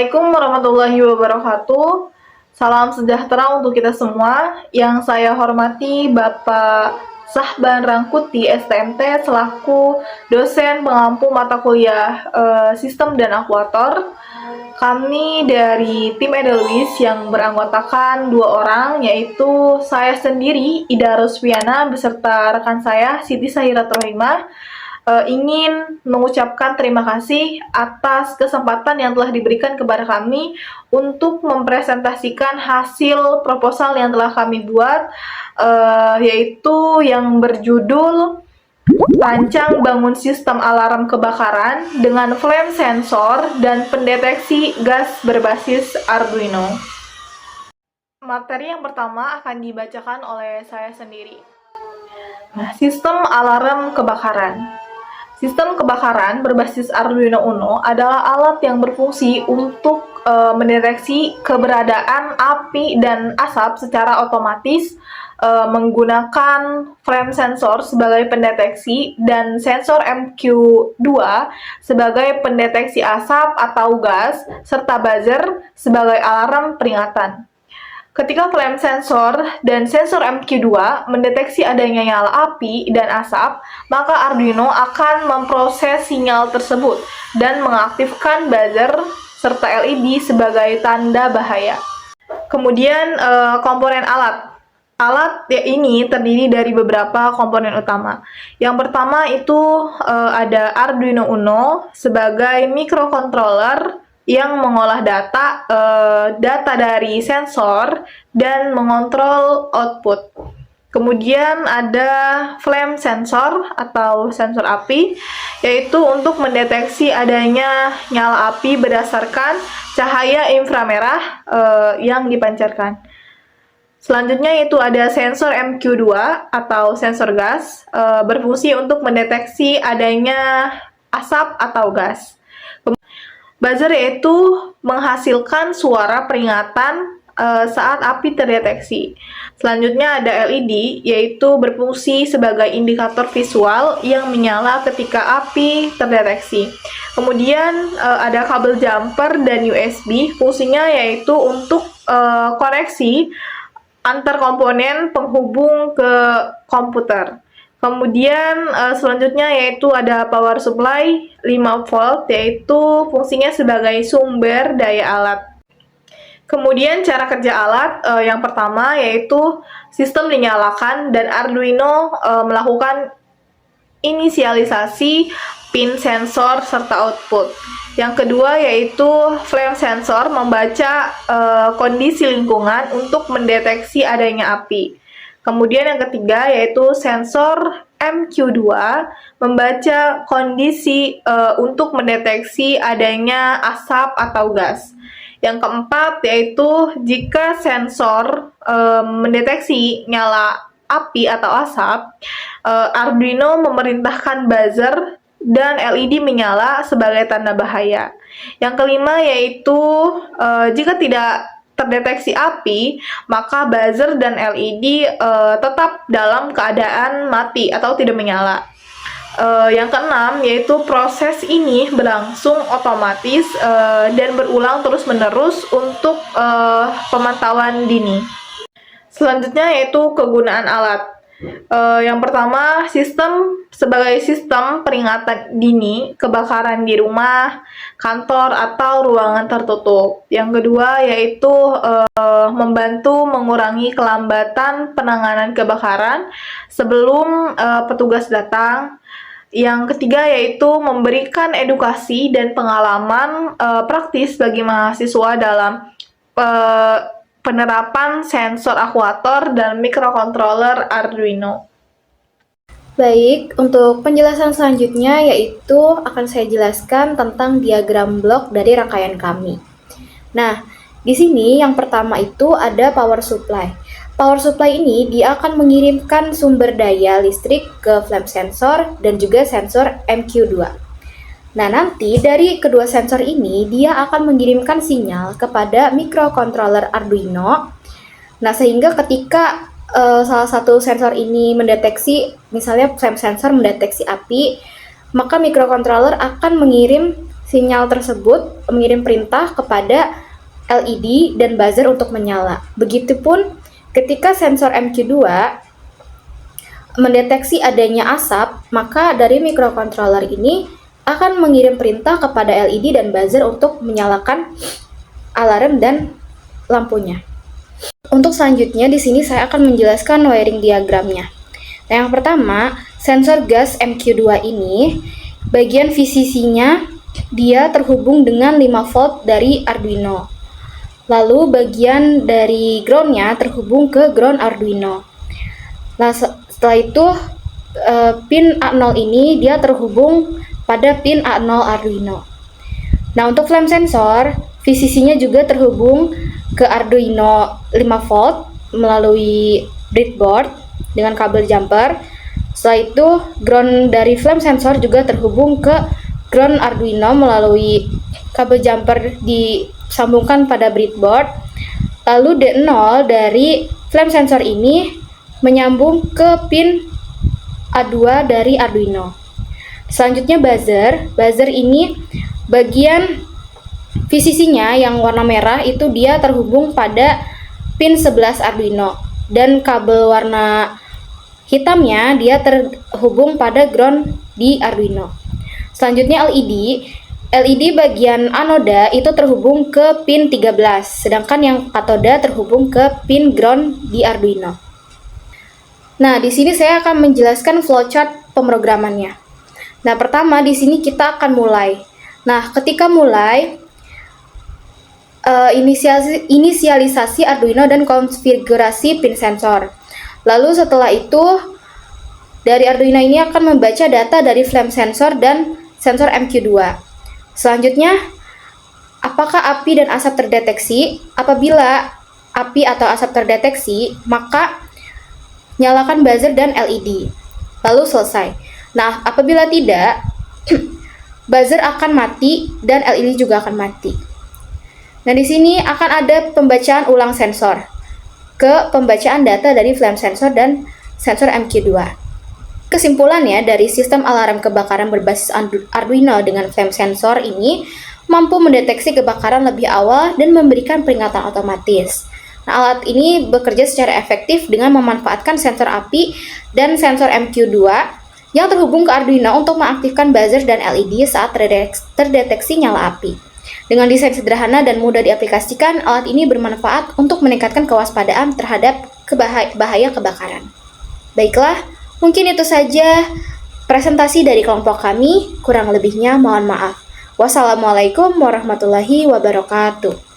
Assalamualaikum warahmatullahi wabarakatuh. Salam sejahtera untuk kita semua. Yang saya hormati Bapak Sahban Rangkuti, STMT, selaku dosen pengampu mata kuliah Sistem dan Akuator. Kami dari tim Edelweiss yang beranggotakan 2 orang, yaitu saya sendiri, Ida Rusfiana, beserta rekan saya, Siti Sahirat Rohimah, ingin mengucapkan terima kasih atas kesempatan yang telah diberikan kepada kami untuk mempresentasikan hasil proposal yang telah kami buat, yaitu yang berjudul Rancang bangun sistem alarm kebakaran dengan flame sensor dan pendeteksi gas berbasis Arduino. Materi yang pertama akan dibacakan oleh saya sendiri. Sistem alarm kebakaran. Sistem kebakaran berbasis Arduino Uno adalah alat yang berfungsi untuk mendeteksi keberadaan api dan asap secara otomatis menggunakan flame sensor sebagai pendeteksi dan sensor MQ2 sebagai pendeteksi asap atau gas, serta buzzer sebagai alarm peringatan. Ketika flame sensor dan sensor MQ2 mendeteksi adanya nyala api dan asap, maka Arduino akan memproses sinyal tersebut dan mengaktifkan buzzer serta LED sebagai tanda bahaya. Kemudian komponen alat. Alat ini terdiri dari beberapa komponen utama. Yang pertama itu ada Arduino Uno sebagai microcontroller yang mengolah data dari sensor dan mengontrol output. Kemudian ada flame sensor atau sensor api, yaitu untuk mendeteksi adanya nyala api berdasarkan cahaya inframerah yang dipancarkan. Selanjutnya yaitu ada sensor MQ2 atau sensor gas, berfungsi untuk mendeteksi adanya asap atau gas. Buzzer yaitu menghasilkan suara peringatan saat api terdeteksi. Selanjutnya ada LED, yaitu berfungsi sebagai indikator visual yang menyala ketika api terdeteksi. Kemudian ada kabel jumper dan USB, fungsinya yaitu untuk koneksi antar komponen penghubung ke komputer. Kemudian selanjutnya yaitu ada power supply 5 volt, yaitu fungsinya sebagai sumber daya alat. Kemudian cara kerja alat yang pertama yaitu sistem dinyalakan dan Arduino melakukan inisialisasi pin sensor serta output. Yang kedua yaitu flame sensor membaca kondisi lingkungan untuk mendeteksi adanya api. Kemudian yang ketiga yaitu sensor MQ2 membaca kondisi untuk mendeteksi adanya asap atau gas. Yang keempat yaitu jika sensor mendeteksi nyala api atau asap, Arduino memerintahkan buzzer dan LED menyala sebagai tanda bahaya. Yang kelima yaitu jika tidak terdeteksi api, maka buzzer dan LED tetap dalam keadaan mati atau tidak menyala. Yang keenam yaitu proses ini berlangsung otomatis dan berulang terus-menerus untuk pemantauan dini. Selanjutnya yaitu kegunaan alat. Yang pertama, sistem sebagai sistem peringatan dini kebakaran di rumah, kantor, atau ruangan tertutup. Yang kedua yaitu membantu mengurangi kelambatan penanganan kebakaran sebelum petugas datang. Yang ketiga yaitu memberikan edukasi dan pengalaman praktis bagi mahasiswa dalam penerapan sensor akuator dan microcontroller Arduino. Baik, untuk penjelasan selanjutnya yaitu akan saya jelaskan tentang diagram blok dari rangkaian kami. Nah, di sini yang pertama itu ada power supply. Power supply ini dia akan mengirimkan sumber daya listrik ke flame sensor dan juga sensor MQ2. Nah, nanti dari kedua sensor ini dia akan mengirimkan sinyal kepada microcontroller Arduino. Nah, sehingga ketika salah satu sensor ini mendeteksi, misalnya flame sensor mendeteksi api, maka microcontroller akan mengirim Sinyal tersebut mengirim perintah kepada LED dan buzzer untuk menyala. Begitupun ketika sensor MQ2 mendeteksi adanya asap, maka dari microcontroller ini akan mengirim perintah kepada LED dan buzzer untuk menyalakan alarm dan lampunya. Untuk selanjutnya di sini saya akan menjelaskan wiring diagramnya. Nah, yang pertama, sensor gas MQ2 ini bagian VCC-nya dia terhubung dengan 5 volt dari Arduino. Lalu bagian dari ground-nya terhubung ke ground Arduino. Nah, setelah itu pin A0 ini dia terhubung pada pin A0 Arduino. Nah, untuk flame sensor, VCC-nya juga terhubung ke Arduino 5 volt melalui breadboard dengan kabel jumper. Setelah itu, ground dari flame sensor juga terhubung ke ground Arduino melalui kabel jumper disambungkan pada breadboard. Lalu D0 dari flame sensor ini menyambung ke pin A2 dari Arduino. Selanjutnya buzzer. Buzzer ini bagian VCC-nya yang warna merah itu dia terhubung pada pin 11 Arduino, dan kabel warna hitamnya dia terhubung pada ground di Arduino. Selanjutnya LED. LED bagian anoda itu terhubung ke pin 13, sedangkan yang katoda terhubung ke pin ground di Arduino. Nah, di sini saya akan menjelaskan flowchart pemrogramannya. Nah, pertama di sini kita akan mulai. Nah, ketika mulai, inisialisasi Arduino dan konfigurasi pin sensor. Lalu setelah itu, dari Arduino ini akan membaca data dari flame sensor dan sensor MQ2. Selanjutnya, apakah api dan asap terdeteksi? Apabila api atau asap terdeteksi, maka nyalakan buzzer dan LED. Lalu selesai. Nah, apabila tidak, buzzer akan mati dan LED juga akan mati. Nah, di sini akan ada pembacaan ulang sensor ke pembacaan data dari flame sensor dan sensor MQ2. Kesimpulannya, dari sistem alarm kebakaran berbasis Arduino dengan flame sensor ini mampu mendeteksi kebakaran lebih awal dan memberikan peringatan otomatis. Nah, alat ini bekerja secara efektif dengan memanfaatkan sensor api dan sensor MQ2 yang terhubung ke Arduino untuk mengaktifkan buzzer dan LED saat terdeteksi nyala api. Dengan desain sederhana dan mudah diaplikasikan, alat ini bermanfaat untuk meningkatkan kewaspadaan terhadap bahaya kebakaran. Baiklah, mungkin itu saja presentasi dari kelompok kami. Kurang lebihnya mohon maaf. Wassalamualaikum warahmatullahi wabarakatuh.